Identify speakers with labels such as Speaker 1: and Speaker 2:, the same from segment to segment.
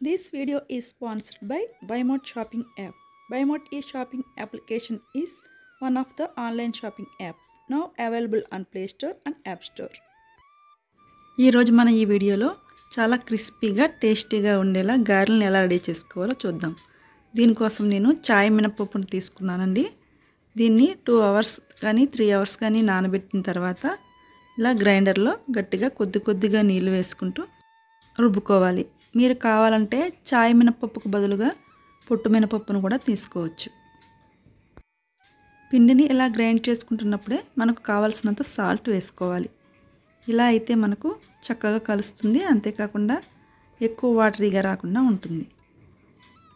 Speaker 1: This video is sponsored by BuyMart shopping app. BuyMart e-shopping application is one of the online shopping app now available on Play Store and App Store. ఈ రోజు మన ఈ వీడియోలో చాలా క్రిస్పీగా టేస్టీగా ఉండేలా గారెలను ఎలా రెడీ చేసుకోవాలో చూద్దాం. దీనికోసం నేను చాయ్ మినపప్పును తీసుకున్నానండి. దీన్ని 2 అవర్స్ కానీ 3 అవర్స్ కానీ నానబెట్టిన తర్వాత ఇలా గ్రైండర్లో గట్టిగా కొద్దిగా నీళ్లు వేసుకుంటూ రుబ్బుకోవాలి. మీరు కావాలంటే చాయ్ మినపప్పుకు బదులుగా పొట్టు మినపప్పును కూడా తీసుకోవచ్చు. పిండిని ఇలా గ్రైండ్ చేసుకుంటున్నప్పుడే మనకు కావాల్సినంత సాల్ట్ వేసుకోవాలి. ఇలా అయితే మనకు చక్కగా కలుస్తుంది, అంతేకాకుండా ఎక్కువ వాటరీగా రాకుండా ఉంటుంది.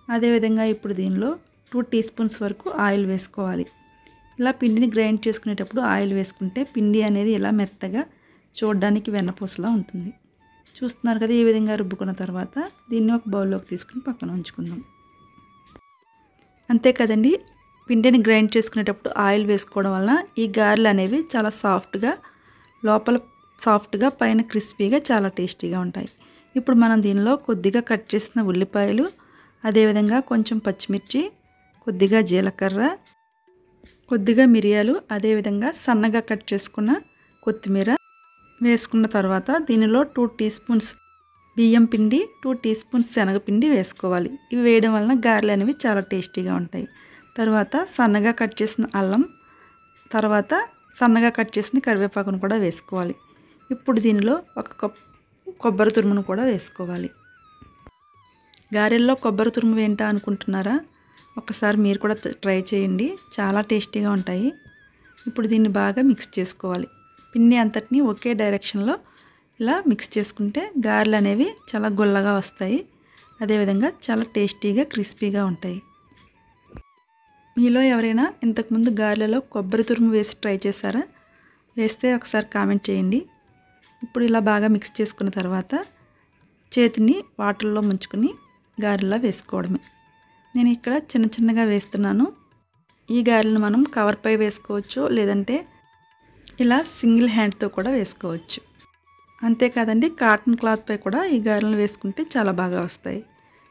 Speaker 1: అదేవిధంగా ఇప్పుడు దీనిలో 2 టీ స్పూన్స్ వరకు ఆయిల్ వేసుకోవాలి. ఇలా పిండిని గ్రైండ్ చేసుకునేటప్పుడు ఆయిల్ వేసుకుంటే పిండి అనేది ఇలా మెత్తగా చూడడానికి వెన్నపూసలా ఉంటుంది. చూస్తున్నారు కదా, ఈ విధంగా రుబ్బుకున్న తర్వాత దీన్ని ఒక బౌల్లోకి తీసుకుని పక్కన ఉంచుకుందాం. అంతే కదండి, పిండిని గ్రైండ్ చేసుకునేటప్పుడు ఆయిల్ వేసుకోవడం వల్ల ఈ గారెలు అనేవి చాలా సాఫ్ట్గా, లోపల సాఫ్ట్గా, పైన క్రిస్పీగా, చాలా టేస్టీగా ఉంటాయి. ఇప్పుడు మనం దీనిలో కొద్దిగా కట్ చేసిన ఉల్లిపాయలు, అదేవిధంగా కొంచెం పచ్చిమిర్చి, కొద్దిగా జీలకర్ర, కొద్దిగా మిరియాలు, అదేవిధంగా సన్నగా కట్ చేసుకున్న కొత్తిమీర వేసుకున్న తర్వాత దీనిలో 2 టీ స్పూన్స్ బియ్యం పిండి, 2 టీ స్పూన్స్ శనగపిండి వేసుకోవాలి. ఇవి వేయడం వలన గారెలు అనేవి చాలా టేస్టీగా ఉంటాయి. తర్వాత సన్నగా కట్ చేసిన అల్లం, తర్వాత సన్నగా కట్ చేసిన కరివేపాకును కూడా వేసుకోవాలి. ఇప్పుడు దీనిలో 1 కప్ కొబ్బరి తురుమును కూడా వేసుకోవాలి. గారెల్లో కొబ్బరి తురుము ఏంటా అనుకుంటున్నారా? ఒకసారి మీరు కూడా ట్రై చేయండి, చాలా టేస్టీగా ఉంటాయి. ఇప్పుడు దీన్ని బాగా మిక్స్ చేసుకోవాలి. పిండి అంతటిని ఒకే డైరెక్షన్లో ఇలా మిక్స్ చేసుకుంటే గారెలు అనేవి చాలా గుల్లగా వస్తాయి, అదేవిధంగా చాలా టేస్టీగా, క్రిస్పీగా ఉంటాయి. మీలో ఎవరైనా ఇంతకుముందు గారెలలో కొబ్బరి తురుము వేసి ట్రై చేశారా? వేస్తే ఒకసారి కామెంట్ చేయండి. ఇప్పుడు ఇలా బాగా మిక్స్ చేసుకున్న తర్వాత చేతిని వాటర్లో ముంచుకొని గారెలా వేసుకోవడమే. నేను ఇక్కడ చిన్నగా వేస్తున్నాను. ఈ గారెలను మనం కవర్పై వేసుకోవచ్చు, లేదంటే ఇలా సింగిల్ హ్యాండ్తో కూడా వేసుకోవచ్చు. అంతేకాదండి, కాటన్ క్లాత్పై కూడా ఈ గారెలను వేసుకుంటే చాలా బాగా వస్తాయి.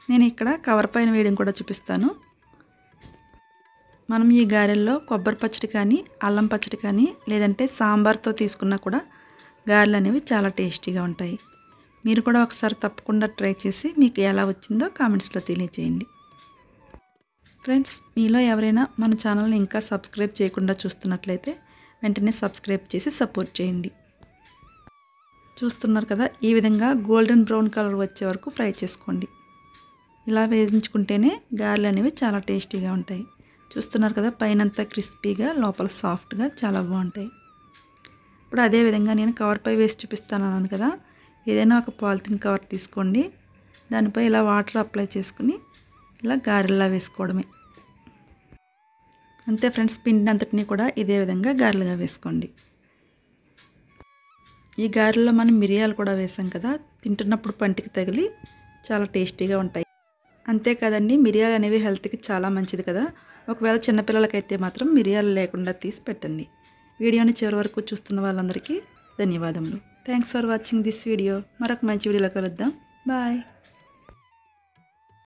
Speaker 1: నేను ఇక్కడ కవర్ పైన వేయడం కూడా చూపిస్తాను. మనం ఈ గారెల్లో కొబ్బరి పచ్చడి కానీ, అల్లం పచ్చడి కానీ, లేదంటే సాంబార్తో తీసుకున్నా కూడా గారెలు అనేవి చాలా టేస్టీగా ఉంటాయి. మీరు కూడా ఒకసారి తప్పకుండా ట్రై చేసి మీకు ఎలా వచ్చిందో కామెంట్స్లో తెలియజేయండి. ఫ్రెండ్స్, మీలో ఎవరైనా మన ఛానల్ని ఇంకా సబ్స్క్రైబ్ చేయకుండా చూస్తున్నట్లయితే వెంటనే సబ్స్క్రైబ్ చేసి సపోర్ట్ చేయండి. చూస్తున్నారు కదా, ఈ విధంగా గోల్డెన్ బ్రౌన్ కలర్ వచ్చే వరకు ఫ్రై చేసుకోండి. ఇలా వేయించుకుంటేనే గారెలు అనేవి చాలా టేస్టీగా ఉంటాయి. చూస్తున్నారు కదా, పైనంతా క్రిస్పీగా, లోపల సాఫ్ట్గా, చాలా బాగుంటాయి. ఇప్పుడు అదేవిధంగా నేను కవర్పై వేసి చూపిస్తాను అన్నాను కదా, ఏదైనా ఒక పాలిథిన్ కవర్ తీసుకోండి. దానిపై ఇలా వాటర్ అప్లై చేసుకుని ఇలా గారెల్లా వేసుకోవడమే. అంతే ఫ్రెండ్స్, పిండి అంతటిని కూడా ఇదే విధంగా గారెలుగా వేసుకోండి. ఈ గారెల్లో మనం మిరియాలు కూడా వేసాం కదా, తింటున్నప్పుడు పంటికి తగిలి చాలా టేస్టీగా ఉంటాయి. అంతేకాదండి, మిరియాలు అనేవి హెల్త్కి చాలా మంచిది కదా. ఒకవేళ చిన్నపిల్లలకైతే మాత్రం మిరియాలు లేకుండా తీసి పెట్టండి. వీడియోని చివరి వరకు చూస్తున్న వాళ్ళందరికీ ధన్యవాదములు. Thanks for watching this video. మరొక మంచి వీడియోలో కలుద్దాం. బాయ్.